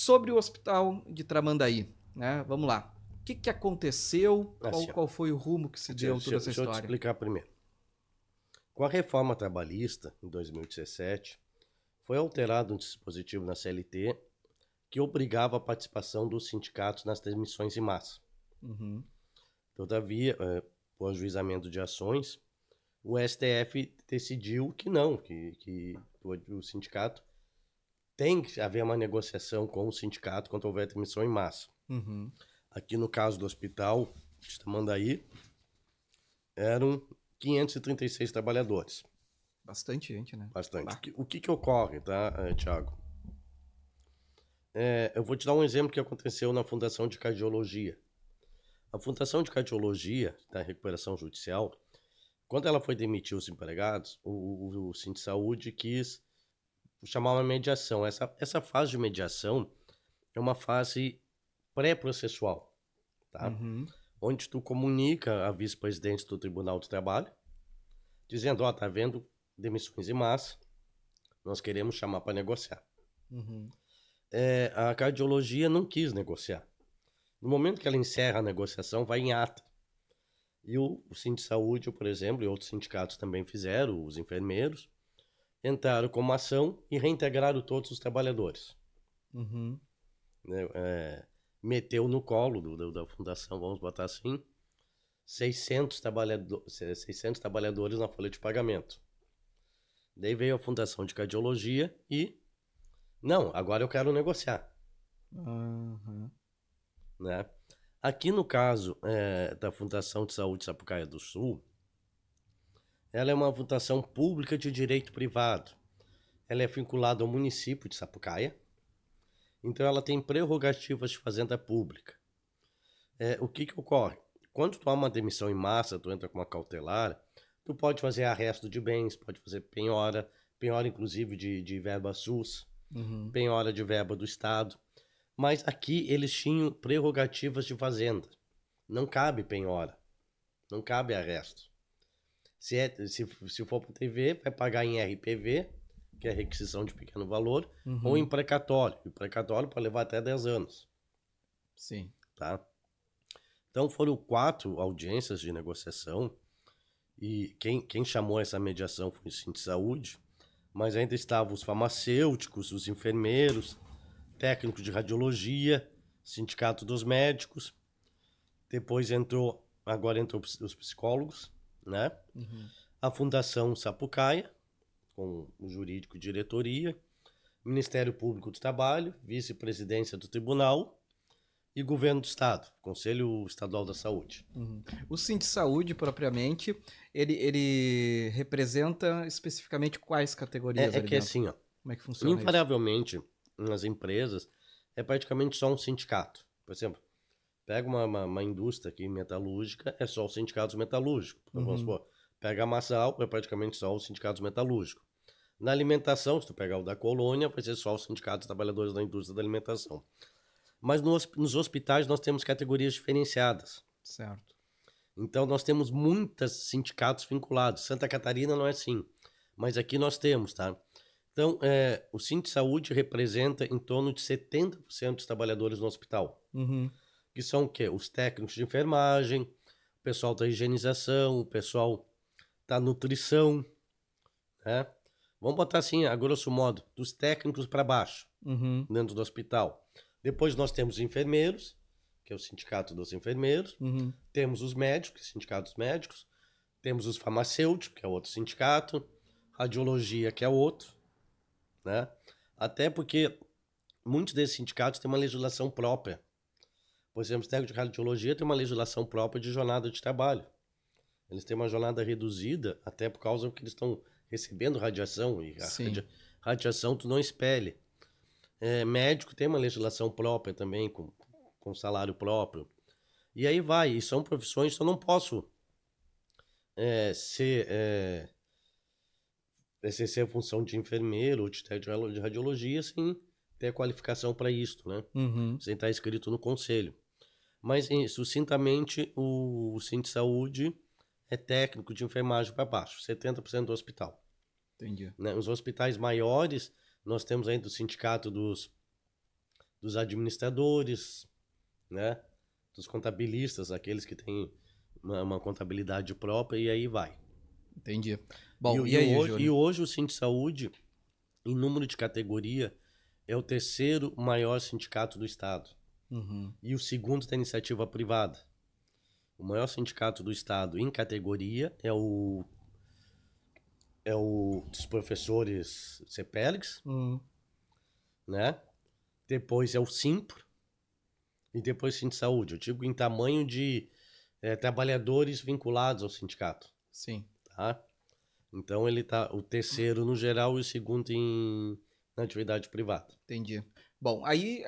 Sobre o hospital de Tramandaí, né? Vamos lá. O que que aconteceu? Assim, ó, Qual foi o rumo que se deu toda essa deixa eu te história? explicar primeiro. Com a reforma trabalhista, em 2017, foi alterado um dispositivo na CLT que obrigava a participação dos sindicatos nas demissões em massa. Uhum. Todavia, por ajuizamento de ações, o STF decidiu que não, que o sindicato tem que haver uma negociação com o sindicato quando houver demissão em massa. Uhum. Aqui no caso do hospital de Tamandaí, eram 536 trabalhadores. Bastante gente, né? Bastante. Bah. O que ocorre, tá, Thiago? Eu vou te dar um exemplo que aconteceu na Fundação de Cardiologia. A Fundação de Cardiologia, da Recuperação Judicial, quando ela foi demitir os empregados, o Sindsaúde quis chamar uma mediação. Essa fase de mediação é uma fase pré-processual, tá? Uhum. Onde tu comunica a vice-presidente do Tribunal do Trabalho, dizendo, ó, tá havendo demissões em massa, nós queremos chamar para negociar. Uhum. A cardiologia não quis negociar. No momento que ela encerra a negociação, vai em ata. E o Sindsaúde, por exemplo, e outros sindicatos também fizeram, os enfermeiros, entraram como ação e reintegraram todos os trabalhadores. Uhum. Né? Meteu no colo da fundação, vamos botar assim, 600 trabalhadores na folha de pagamento. Daí veio a Fundação de Cardiologia e, não, agora eu quero negociar. Uhum. Né? Aqui no caso da Fundação de Saúde Sapucaia do Sul, ela é uma fundação pública de direito privado. Ela é vinculada ao município de Sapucaia, então ela tem prerrogativas de fazenda pública. O que ocorre? Quando tu há uma demissão em massa, tu entra com uma cautelar, tu pode fazer arresto de bens, pode fazer penhora inclusive de verba SUS, Uhum. penhora de verba do Estado. Mas aqui eles tinham prerrogativas de fazenda. Não cabe penhora, não cabe arresto. Se for para TV, vai pagar em RPV, que é requisição de pequeno valor, ou em Uhum. precatório. E precatório pode levar até 10 anos. Sim. Tá? Então foram 4 audiências de negociação e quem chamou essa mediação foi o Sindsaúde, mas ainda estavam os farmacêuticos, os enfermeiros, técnicos de radiologia, sindicato dos médicos, depois agora entrou os psicólogos, né? Uhum. A Fundação Sapucaia, com o jurídico e diretoria, Ministério Público do Trabalho, Vice-Presidência do Tribunal e Governo do Estado, Conselho Estadual da Saúde. Uhum. O Sindsaúde, propriamente, ele representa especificamente quais categorias É ali que dentro? assim, ó, Como é que funciona isso? invariavelmente, nas empresas, é praticamente só um sindicato. Por exemplo, pega uma indústria aqui metalúrgica, é só os sindicatos metalúrgicos. Então, vamos Uhum. supor, pega a Massal, é praticamente só os sindicatos metalúrgicos. Na alimentação, se tu pegar o da Colônia, vai ser só os sindicatos trabalhadores da indústria da alimentação. Mas nos hospitais nós temos categorias diferenciadas. Certo. Então nós temos muitos sindicatos vinculados. Santa Catarina não é assim, mas aqui nós temos, tá? Então, o Sindsaúde representa em torno de 70% dos trabalhadores no hospital. Uhum. Que são o quê? Os técnicos de enfermagem, o pessoal da higienização, o pessoal da nutrição, né? Vamos botar assim, a grosso modo, dos técnicos para baixo, Uhum. dentro do hospital. Depois nós temos os enfermeiros, que é o sindicato dos enfermeiros. Uhum. Temos os médicos, sindicato dos médicos. Temos os farmacêuticos, que é outro sindicato. Radiologia, que é outro, né? Até porque muitos desses sindicatos têm uma legislação própria. Por exemplo, os técnicos de radiologia têm uma legislação própria de jornada de trabalho. Eles têm uma jornada reduzida, até por causa que eles estão recebendo radiação, e a Sim. radiação tu não espelha. Médico tem uma legislação própria também, com salário próprio. E aí vai, e são profissões que eu não posso exercer a função de enfermeiro ou de técnico de radiologia sem ter qualificação para isso, né? Uhum. Sem estar escrito no conselho. Mas, sucintamente, o Sindsaúde é técnico de enfermagem para baixo, 70% do hospital. Entendi. Né? Os hospitais maiores, nós temos ainda o sindicato dos dos administradores, né? Dos contabilistas, aqueles que têm uma contabilidade própria, e aí vai. Entendi. Bom, e aí, hoje, Júnior? hoje o Sindsaúde, em número de categoria, é o terceiro maior sindicato do estado. Uhum. E o segundo da iniciativa privada. O maior sindicato do estado em categoria é o dos professores CEPELEX, né? Depois é o Simpro e depois o Sindsaúde. Eu digo em tamanho de trabalhadores vinculados ao sindicato. Sim. Tá? Então ele tá o terceiro no geral e o segundo na atividade privada. Entendi. Bom, aí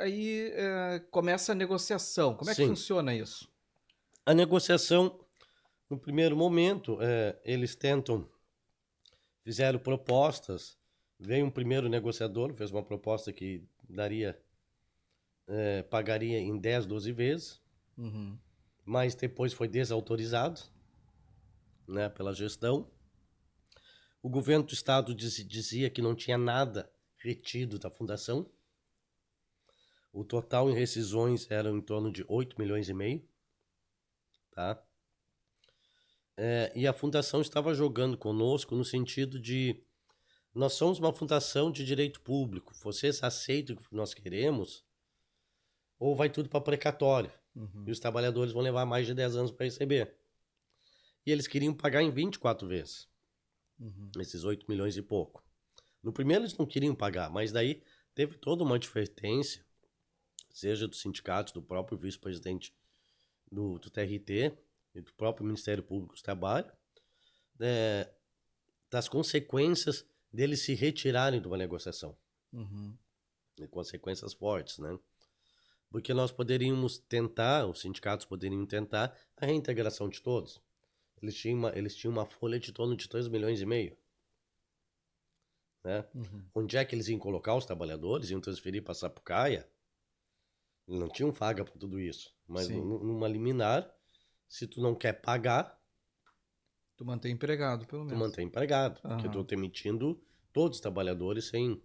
começa a negociação. Como é que Sim. funciona isso? A negociação, no primeiro momento, eles fizeram propostas. Veio um primeiro negociador, fez uma proposta que pagaria em 10, 12 vezes, mas depois foi desautorizado, né, pela gestão. O governo do estado dizia que não tinha nada retido da fundação. O total em rescisões era em torno de 8 milhões e meio. Tá? E a fundação estava jogando conosco no sentido de nós somos uma fundação de direito público. Vocês aceitam o que nós queremos ou vai tudo para precatório. E os trabalhadores vão levar mais de 10 anos para receber. E eles queriam pagar em 24 vezes. Esses 8 milhões e pouco. No primeiro eles não queriam pagar, mas daí teve toda uma advertência, seja do sindicato, do próprio vice-presidente do TRT e do próprio Ministério Público do Trabalho, das consequências deles se retirarem de uma negociação. E consequências fortes, né? Porque nós poderíamos tentar, os sindicatos poderiam tentar a reintegração de todos. Eles tinham uma folha de torno de 3 milhões e meio. Né? Onde é que eles iam colocar os trabalhadores? Iam transferir para Sapucaia? Eles não tinham vaga para tudo isso. Mas numa liminar, se tu não quer pagar... Tu mantém empregado, pelo menos. Tu mantém empregado. Porque eu estou demitindo todos os trabalhadores sem...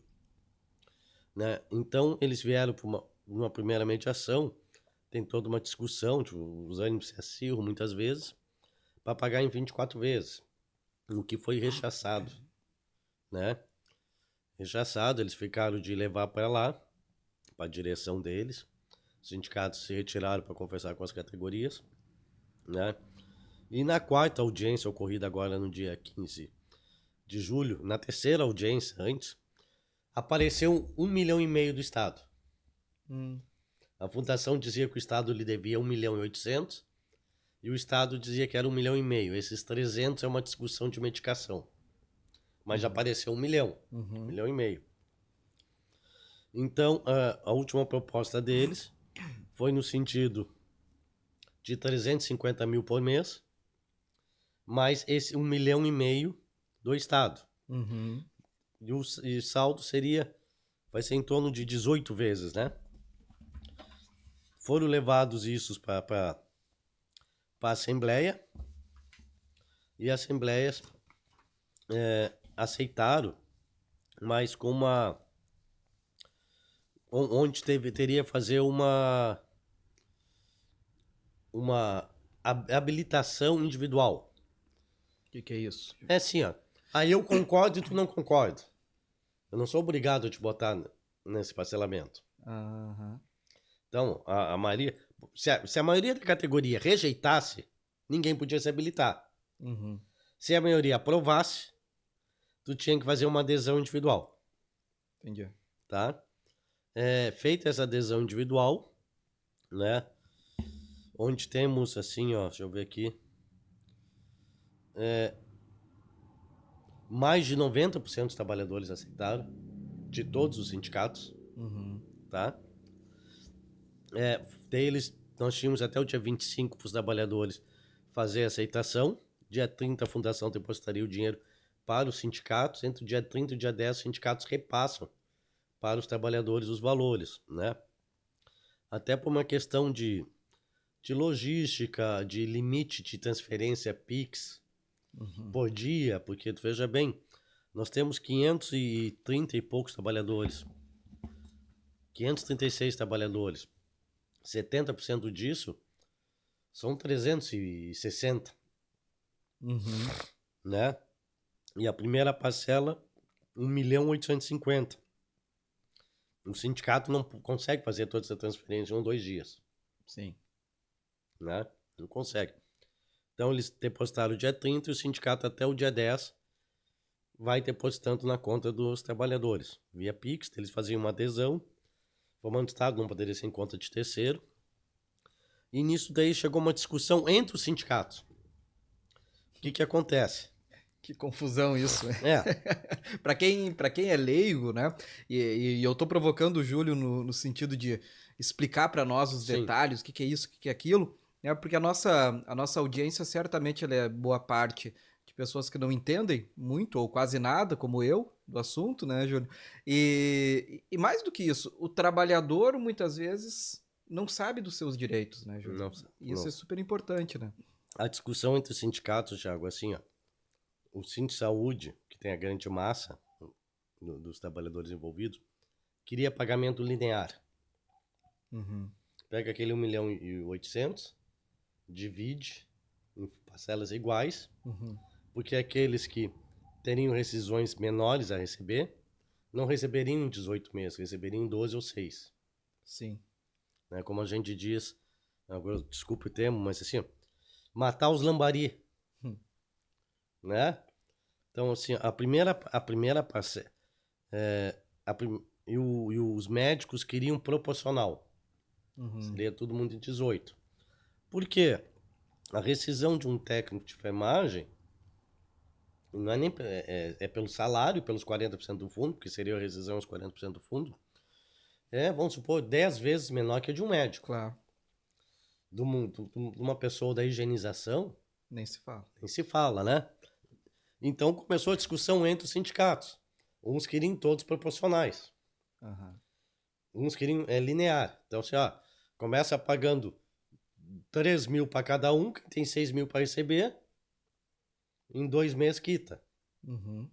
Né? Então, eles vieram para uma primeira mediação. Tem toda uma discussão, tipo, os ânimos se acirram muitas vezes, para pagar em 24 vezes, o que foi rechaçado, né? Rechaçado, eles ficaram de levar para lá, para a direção deles, os sindicatos se retiraram para conversar com as categorias, né? E na quarta audiência, ocorrida agora no dia 15 de julho, na terceira audiência antes, apareceu 1,5 milhão do Estado. A fundação dizia que o Estado lhe devia 1,8 milhão, e o Estado dizia que era 1,5 milhão. Esses 300 é uma discussão de medicação. Mas já apareceu 1 milhão, 1,5 milhão. Então, a última proposta deles foi no sentido de 350 mil por mês, mais esse 1,5 milhão do Estado. E o saldo vai ser em torno de 18 vezes, né? Foram levados isso para a Assembleia, e as Assembleias aceitaram, mas com onde teria fazer uma habilitação individual. O que é isso? É assim, ó. Aí eu concordo e tu não concorda. Eu não sou obrigado a te botar nesse parcelamento. Então, a maioria... Se a maioria da categoria rejeitasse, ninguém podia se habilitar. Se a maioria aprovasse, tu tinha que fazer uma adesão individual. Entendi. Tá? Feita essa adesão individual, né? Onde temos, assim, ó, deixa eu ver aqui, mais de 90% dos trabalhadores aceitaram, de todos os sindicatos, tá? Nós tínhamos até o dia 25 para os trabalhadores fazer a aceitação. Dia 30 a fundação depositaria o dinheiro para os sindicatos. Entre o dia 30 e o dia 10 os sindicatos repassam para os trabalhadores os valores, né? Até por uma questão de logística, de limite de transferência PIX por dia, porque tu veja bem, nós temos 530 e poucos trabalhadores. 536 trabalhadores. 70% disso são 360, Uhum. né? E a primeira parcela, 1.850.000. O sindicato não consegue fazer toda essa transferência em 1 ou 2 dias, Sim. né? Não consegue. Então, eles depositaram o dia 30 e o sindicato até o dia 10 vai depositando na conta dos trabalhadores. Via Pix, eles faziam uma adesão, formando Estado, não poderia ser em conta de terceiro. E nisso daí chegou uma discussão entre os sindicatos. O que acontece? Que confusão isso. É, Para quem é leigo, né? E eu tô provocando o Júlio no sentido de explicar para nós os sim, detalhes, o que, que é isso, o que, que é aquilo, né? Porque a nossa audiência certamente ela é boa parte de pessoas que não entendem muito ou quase nada, como eu, do assunto, né, Júlio? E mais do que isso, o trabalhador muitas vezes não sabe dos seus direitos, né, Júlio? nossa, E isso é nossa. super importante, né? A discussão entre os sindicatos, Thiago, assim, ó, o Sindsaúde, que tem a grande massa dos trabalhadores envolvidos, queria pagamento linear. Uhum. Pega aquele 1.800.000, divide em parcelas iguais, Uhum. porque aqueles que teriam rescisões menores a receber, não receberiam em 18 meses, receberiam em 12 ou 6. Sim. Né? Como a gente diz, agora, desculpe o termo, mas assim, ó, matar os lambari, Hum. né? Então, assim, a primeira parcela, e os médicos queriam proporcional, Uhum. seria todo mundo em 18. Por quê? A rescisão de um técnico de enfermagem não é nem é pelo salário, pelos 40% do fundo, que seria a rescisão aos 40% do fundo, vamos supor, 10 vezes menor que a de um médico. Claro. De uma pessoa da higienização, Nem se fala. nem se fala, né? Então começou a discussão entre os sindicatos. Uns queriam todos proporcionais, Uhum. uns queriam linear. Então, assim, começa pagando 3.000 para cada um, quem tem 6.000 para receber, em 2 meses quita, Uhum.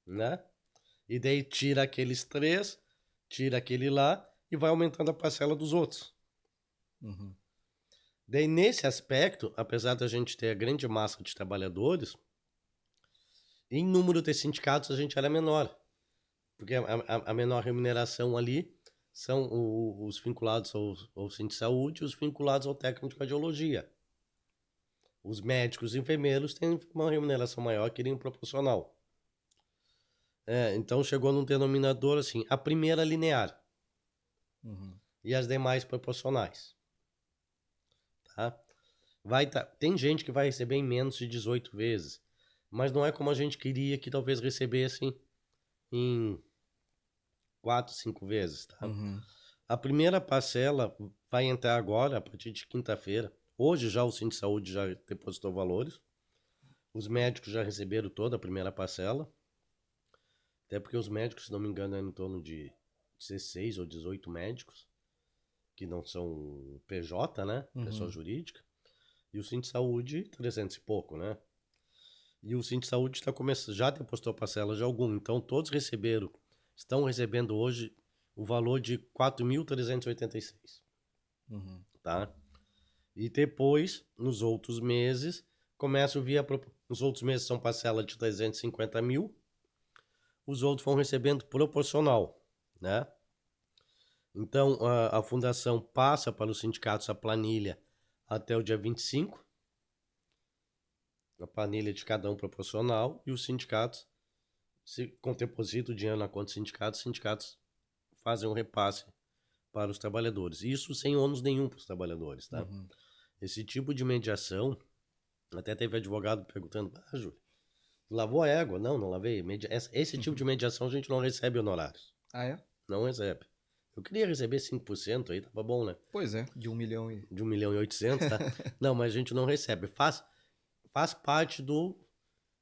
né? E daí tira aqueles 3, tira aquele lá e vai aumentando a parcela dos outros. Uhum. Daí, nesse aspecto, apesar da gente ter a grande massa de trabalhadores, em número de sindicatos a gente era menor. Porque a menor remuneração ali são os vinculados ao Centro de Saúde e os vinculados ao técnico de cardiologia. Os médicos e enfermeiros têm uma remuneração maior que iria proporcional. Então chegou num denominador assim, a primeira linear Uhum. e as demais proporcionais. Tá? Tem gente que vai receber em menos de 18 vezes, mas não é como a gente queria que talvez recebessem em 4, 5 vezes. Tá? Uhum. A primeira parcela vai entrar agora, a partir de quinta-feira. Hoje já o Centro de Saúde já depositou valores. Os médicos já receberam toda a primeira parcela. Até porque os médicos, se não me engano, é em torno de 16 ou 18 médicos, que não são PJ, né? Pessoa Uhum. jurídica. E o Centro de Saúde, 300 e pouco, né? E o Centro de Saúde já depositou parcela de algum. Então, todos estão recebendo hoje o valor de 4.386. Uhum. Tá? E depois, nos outros meses, começa via... Nos outros meses são parcela de 350.000. Os outros vão recebendo proporcional, né? Então, a fundação passa para os sindicatos a planilha até o dia 25. A planilha de cada um proporcional. E os sindicatos, com deposito o dinheiro na conta dos sindicatos, os sindicatos fazem um repasse para os trabalhadores. Isso sem ônus nenhum para os trabalhadores, tá? Uhum. Esse tipo de mediação, até teve advogado perguntando, Júlio, lavou a égua? Não, não lavei. Esse tipo de mediação a gente não recebe honorários. Ah, é? Não recebe. Eu queria receber 5% aí, tava bom, né? Pois é, de 1 milhão e... De 1.800.000, tá? Não, mas a gente não recebe. Faz parte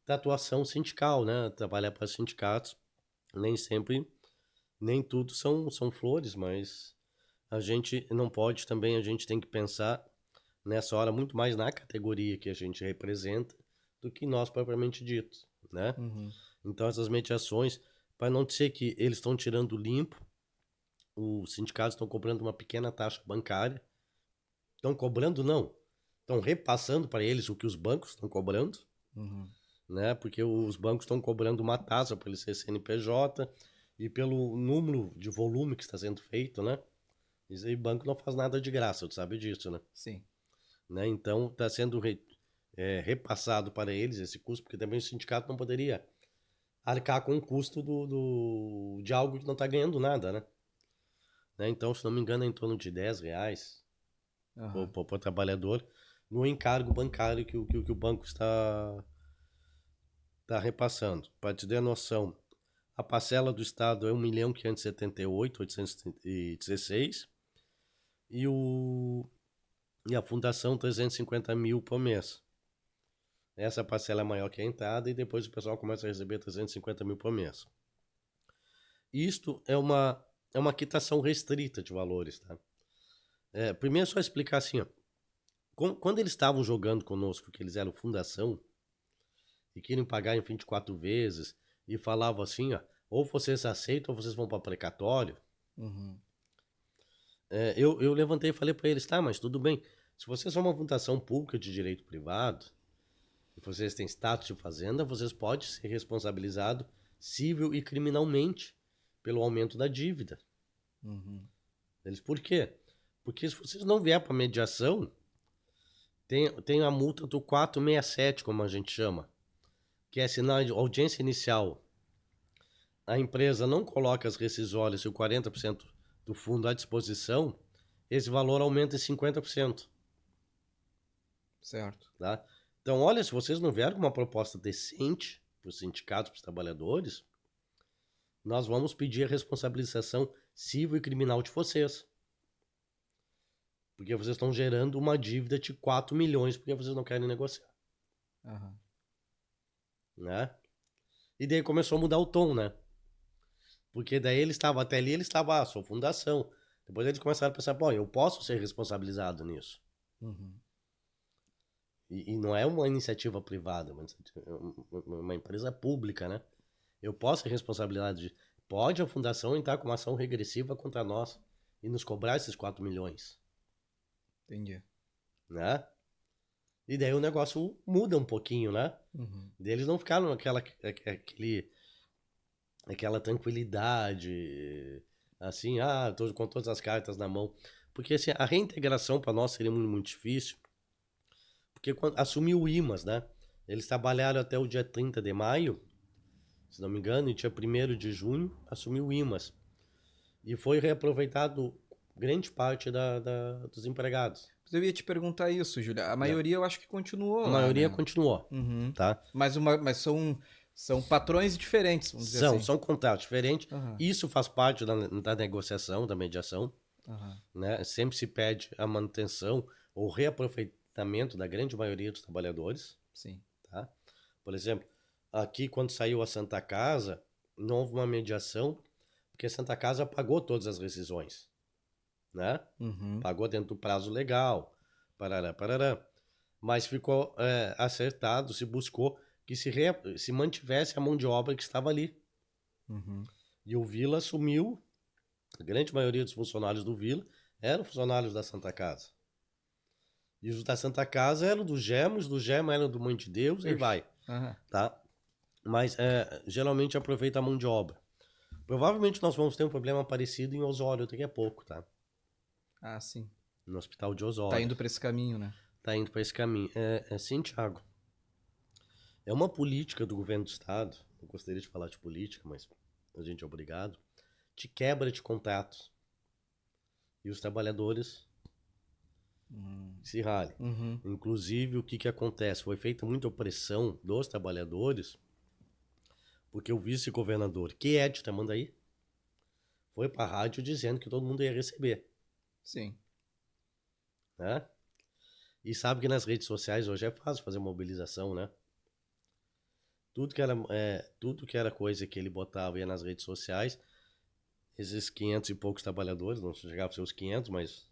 da atuação sindical, né? Trabalhar para sindicatos. Nem tudo são flores, mas a gente não pode também, a gente tem que pensar nessa hora muito mais na categoria que a gente representa do que nós propriamente dito, né? Uhum. Então essas mediações, para não dizer que eles estão tirando limpo, os sindicatos estão cobrando uma pequena taxa bancária. Estão cobrando, não. Estão repassando para eles o que os bancos estão cobrando, né? Porque os bancos estão cobrando uma taxa para ele ser CNPJ e pelo número de volume que está sendo feito, né? Isso aí, banco não faz nada de graça, tu sabe disso, né? Sim. Né? Então, está sendo repassado para eles esse custo, porque também o sindicato não poderia arcar com o custo de algo que não está ganhando nada, né? Então, se não me engano, é em torno de R$ 10 para o trabalhador no encargo bancário que o banco está repassando. Para te dar noção, a parcela do Estado é 1.578.816 e a fundação 350 mil por mês. Essa parcela é maior que a entrada e depois o pessoal começa a receber 350 mil por mês. Isto é uma quitação restrita de valores, tá? Primeiro só explicar assim, ó, quando eles estavam jogando conosco, que eles eram fundação e queriam pagar em 24 vezes e falavam assim, ó, ou vocês aceitam ou vocês vão para precatório. Eu levantei e falei para eles, tá, mas tudo bem, se vocês são uma fundação pública de direito privado e vocês têm status de fazenda, vocês podem ser responsabilizados civil e criminalmente pelo aumento da dívida. Eles, por quê? Porque se vocês não vier para mediação, tem a multa do 467, como a gente chama, que é se na audiência inicial a empresa não coloca as rescisórias e o 40% do fundo à disposição, esse valor aumenta em 50%. Certo. Tá? Então, olha, se vocês não vierem com uma proposta decente para os sindicatos, para os trabalhadores, nós vamos pedir a responsabilização civil e criminal de vocês. Porque vocês estão gerando uma dívida de 4 milhões porque vocês não querem negociar. Né? E daí começou a mudar o tom, né? Porque daí ele estava até ali, ele estava, sou fundação. Depois eles começaram a pensar, bom, eu posso ser responsabilizado nisso. E não é uma iniciativa privada, uma empresa pública, né? Eu posso ser responsabilidade. Pode a fundação entrar com uma ação regressiva contra nós e nos cobrar esses 4 milhões. Entendi. Né? E daí o negócio muda um pouquinho, né? Daí eles não ficaram aquela tranquilidade, assim, tô com todas as cartas na mão. Porque assim, a reintegração para nós seria muito, muito difícil. Porque quando assumiu o IMAS, né? Eles trabalharam até o dia 30 de maio, se não me engano, e dia 1º de junho assumiu o IMAS. E foi reaproveitado grande parte dos empregados. Eu ia te perguntar isso, Júlia. A maioria eu acho que continuou A lá, maioria né? continuou, tá? Mas são patrões diferentes, vamos dizer assim. São contratos diferentes. Isso faz parte da negociação, da mediação. Né? Sempre se pede a manutenção ou reaproveitamento da grande maioria dos trabalhadores. Sim. Tá? Por exemplo, aqui quando saiu a Santa Casa, não houve uma mediação, porque a Santa Casa pagou todas as rescisões. Né? Pagou dentro do prazo legal, parará. Mas ficou acertado, se buscou que se mantivesse a mão de obra que estava ali. E o Vila assumiu, a grande maioria dos funcionários do Vila eram funcionários da Santa Casa. E os da Santa Casa eram do GEMA eram do Mãe de Deus, e vai. Tá? Mas geralmente aproveita a mão de obra. Provavelmente nós vamos ter um problema parecido em Osório daqui a pouco, tá? Sim. No hospital de Osório. Tá indo para esse caminho, né? Tá indo para esse caminho. Sim, Thiago. É uma política do governo do estado, eu gostaria de falar de política, mas a gente é obrigado, de quebra de contratos. E os trabalhadores se ralhem. Inclusive, o que acontece? Foi feita muita opressão dos trabalhadores, porque o vice-governador, que é de Tamandaí, foi para a rádio dizendo que todo mundo ia receber. Sim. Né? E sabe que nas redes sociais hoje é fácil fazer mobilização, né? Tudo que era coisa que ele botava ia nas redes sociais, esses 500 e poucos trabalhadores, não chegavam a ser os 500, mas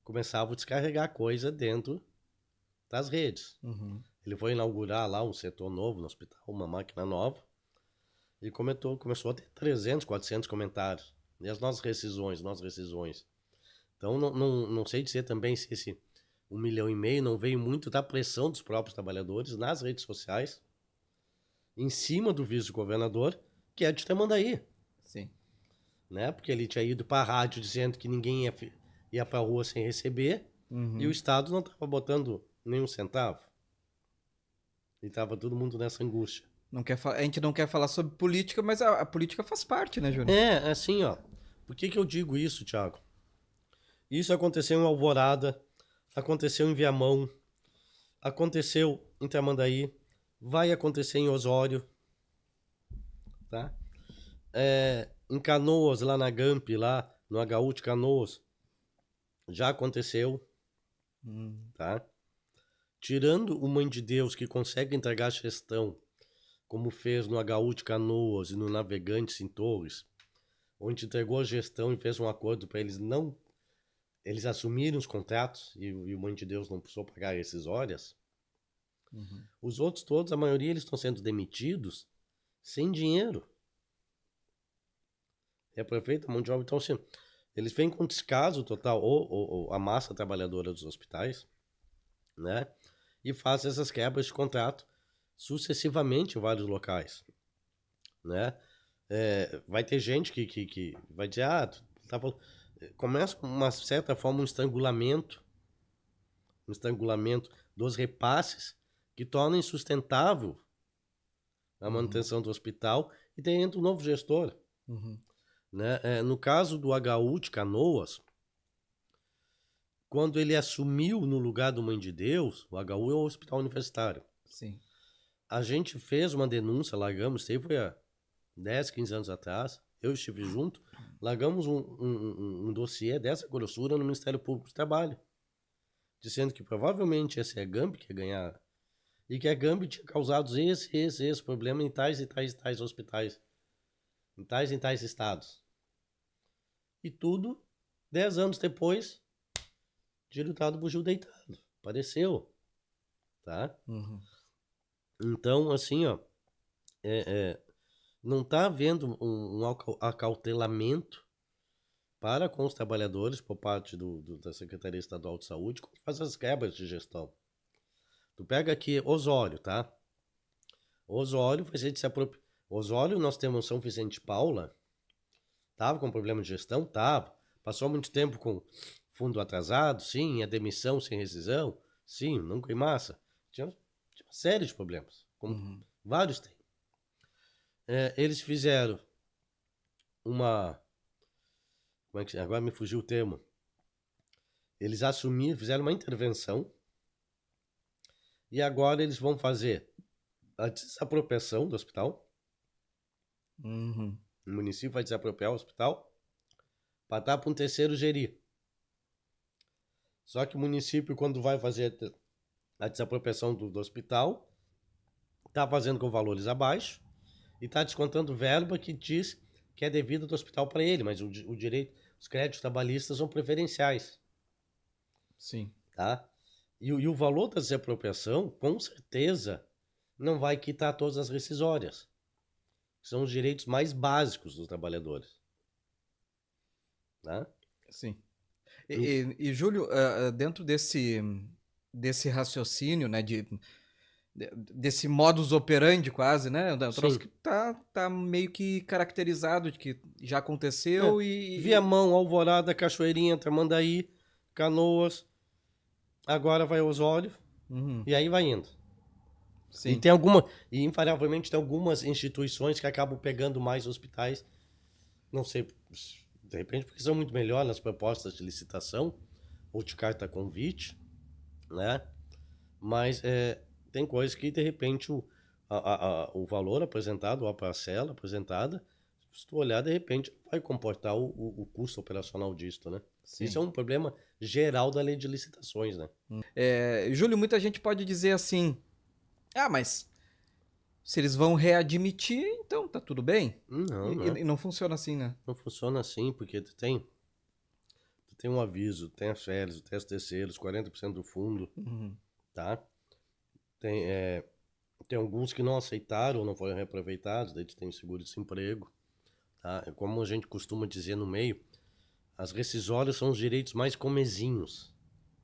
começavam a descarregar coisa dentro das redes. Ele foi inaugurar lá um setor novo no hospital, uma máquina nova, e começou a ter 300, 400 comentários E as nossas rescisões. Então, não sei dizer também se esse 1,5 milhão não veio muito da pressão dos próprios trabalhadores nas redes sociais, em cima do vice-governador, que é de Tramandaí. Sim. Né? Porque ele tinha ido para a rádio dizendo que ninguém ia para a rua sem receber, e o Estado não estava botando nenhum centavo. E estava todo mundo nessa angústia. A gente não quer falar sobre política, mas a política faz parte, né, Júnior? É, assim, ó. Por que eu digo isso, Thiago? Isso aconteceu em Alvorada, aconteceu em Viamão, aconteceu em Tramandaí, vai acontecer em Osório, tá? Em Canoas, lá na Gamp, lá no HU de Canoas, já aconteceu, tá? Tirando o Mãe de Deus, que consegue entregar a gestão, como fez no HU de Canoas e no Navegantes em Torres, onde entregou a gestão e fez um acordo para eles assumirem os contratos e o Mãe de Deus não precisou pagar rescisórias. Os outros todos, a maioria, eles estão sendo demitidos sem dinheiro. É prefeito, a mão de obra. Então, assim, eles vêm com descaso total, ou a massa trabalhadora dos hospitais, né? E fazem essas quebras de contrato sucessivamente em vários locais, né? Vai ter gente que vai dizer, começa com uma certa forma um estrangulamento dos repasses que torna insustentável a manutenção do hospital, e daí entra um novo gestor. Né? No caso do HU de Canoas, quando ele assumiu no lugar do Mãe de Deus, o HU é o hospital universitário. Sim. A gente fez uma denúncia, largamos, isso aí foi há 10, 15 anos atrás, eu estive junto, largamos um dossiê dessa grossura no Ministério Público do Trabalho, dizendo que provavelmente esse é a Gamp que ia ganhar, e que a Gamp tinha causado esse problema em tais e tais hospitais, em tais estados. E tudo, 10 anos depois, direitado bugiu deitado. Apareceu. Tá? Então, assim, ó, não está havendo um acautelamento para com os trabalhadores por parte da Secretaria Estadual de Saúde, quando faz as quebras de gestão. Tu pega aqui Osório, tá? Osório, Osório, nós temos São Vicente de Paula, tava com problema de gestão? Tava. Passou muito tempo com fundo atrasado? Sim. A demissão sem rescisão? Sim. Nunca em massa? Tinha uma série de problemas, como vários têm. Eles fizeram agora me fugiu o termo. Eles assumiram, fizeram uma intervenção, e agora eles vão fazer a desapropriação do hospital. O município vai desapropriar o hospital para dar para um terceiro gerir. Só que o município, quando vai fazer a desapropriação do hospital, está fazendo com valores abaixo e está descontando verba que diz que é devida do hospital para ele, mas o direito, os créditos trabalhistas são preferenciais. Sim. Tá? E o valor da desapropriação, com certeza, não vai quitar todas as rescisórias. São os direitos mais básicos dos trabalhadores. Tá? Sim. E Júlio, dentro desse raciocínio, né, desse modus operandi quase, né, um troço que tá meio que caracterizado de que já aconteceu Viamão, Alvorada, Cachoeirinha, Tramandaí, Canoas, agora vai Osório, e aí vai indo. Sim. E invariavelmente tem algumas instituições que acabam pegando mais hospitais, não sei, de repente porque são muito melhores nas propostas de licitação ou de carta convite, né? Mas tem coisas que de repente o valor apresentado, ou a parcela apresentada, se tu olhar, de repente vai comportar o custo operacional disso, né? Sim. Isso é um problema geral da lei de licitações, né? Júlio, muita gente pode dizer assim, mas se eles vão readmitir, então tá tudo bem? Não. E não funciona assim, né? Não funciona assim, porque tu tem um aviso, tem as férias, tem os terceiros, 40% do fundo, tá? Tem alguns que não aceitaram, não foram reaproveitados, daí tu tem seguro-desemprego, tá? Como a gente costuma dizer no meio, as rescisórias são os direitos mais comezinhos,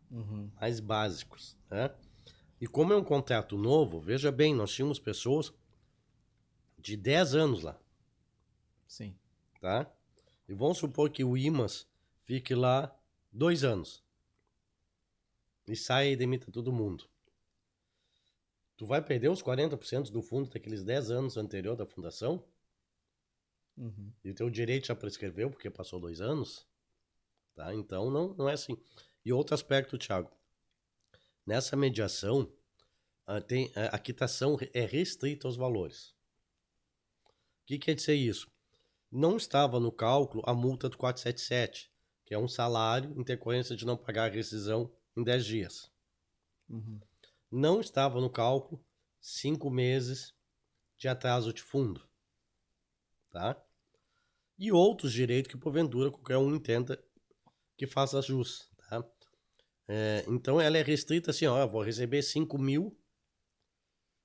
Uhum. mais básicos, né? E como é um contrato novo, veja bem, nós tínhamos pessoas de 10 anos lá, Sim. tá? E vamos supor que o IMAS fique lá 2 anos e saia e demita todo mundo. Tu vai perder os 40% do fundo daqueles 10 anos anterior da fundação? Uhum. E o teu direito já prescreveu porque passou 2 anos? Tá? Então não é assim. E outro aspecto, Thiago, nessa mediação, a quitação é restrita aos valores. O que quer dizer isso? Não estava no cálculo a multa do 477, que é um salário em decorrência de não pagar a rescisão em 10 dias. Uhum. Não estava no cálculo 5 meses de atraso de fundo. Tá? E outros direitos que, porventura, qualquer um entenda que faça jus. Tá? Então, ela é restrita assim, ó, vou receber 5 mil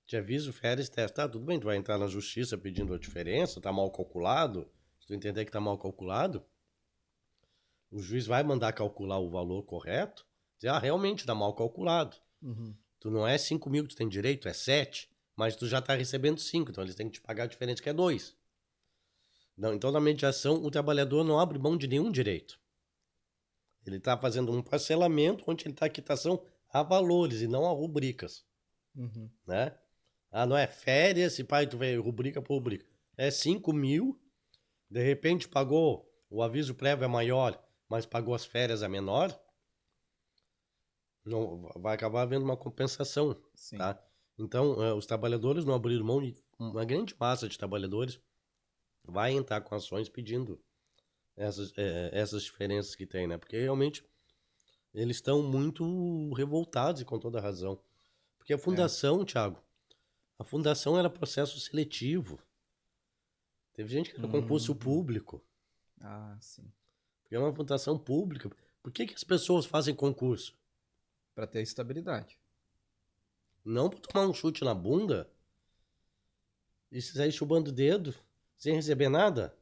de aviso, férias, teste. Tá, tudo bem, tu vai entrar na justiça pedindo a diferença, tá mal calculado. Se tu entender que tá mal calculado, o juiz vai mandar calcular o valor correto, dizer, realmente tá mal calculado. Uhum. Tu não é 5 mil que tu tem direito, é 7, mas tu já tá recebendo 5, então eles têm que te pagar a diferença que é 2. Não, então, na mediação, o trabalhador não abre mão de nenhum direito. Ele está fazendo um parcelamento onde ele está a quitação a valores e não a rubricas. Uhum. Né? Não é férias e pai, tu vê rubrica por rubrica. É 5 mil, de repente pagou, o aviso prévio é maior, mas pagou as férias é menor, não, vai acabar havendo uma compensação. Sim. Tá? Então, os trabalhadores não abriram mão, de uma grande massa de trabalhadores vai entrar com ações pedindo essas diferenças que tem, né? Porque realmente eles estão muito revoltados e com toda razão. Porque a fundação, Thiago, a fundação era processo seletivo. Teve gente que era concurso Uhum. público. Ah, sim. Porque é uma fundação pública. Por que as pessoas fazem concurso? Para ter estabilidade. Não para tomar um chute na bunda e sair chubando o dedo sem receber nada?